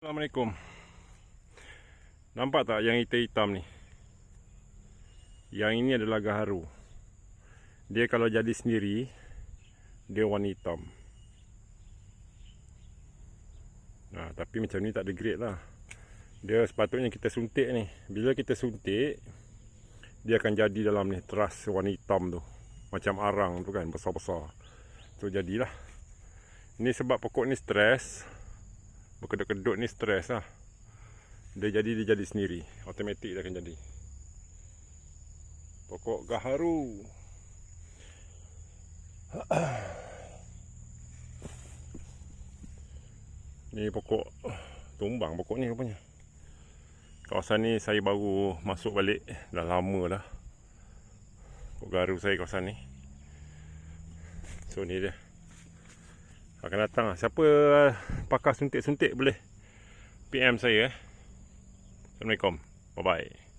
Assalamualaikum. Nampak tak yang hitam-hitam ni? Yang ini adalah gaharu. Dia kalau jadi sendiri, dia warna hitam. Nah, tapi macam ni tak ada grade lah. Dia sepatutnya kita suntik ni. Bila kita suntik, dia akan jadi dalam ni teras warna hitam tu. Macam arang tu kan, besar-besar. Tu jadilah. Ni sebab pokok ni stres. Berkedut-kedut ni stres lah. Dia jadi sendiri. Automatik dia akan jadi. Pokok gaharu. Ni pokok tumbang pokok ni rupanya. Kawasan ni saya baru masuk balik. Dah lama dah. Pokok gaharu saya kawasan ni. So ni dia. Akan datang lah. Siapa pakar suntik-suntik boleh PM saya. Assalamualaikum. Bye-bye.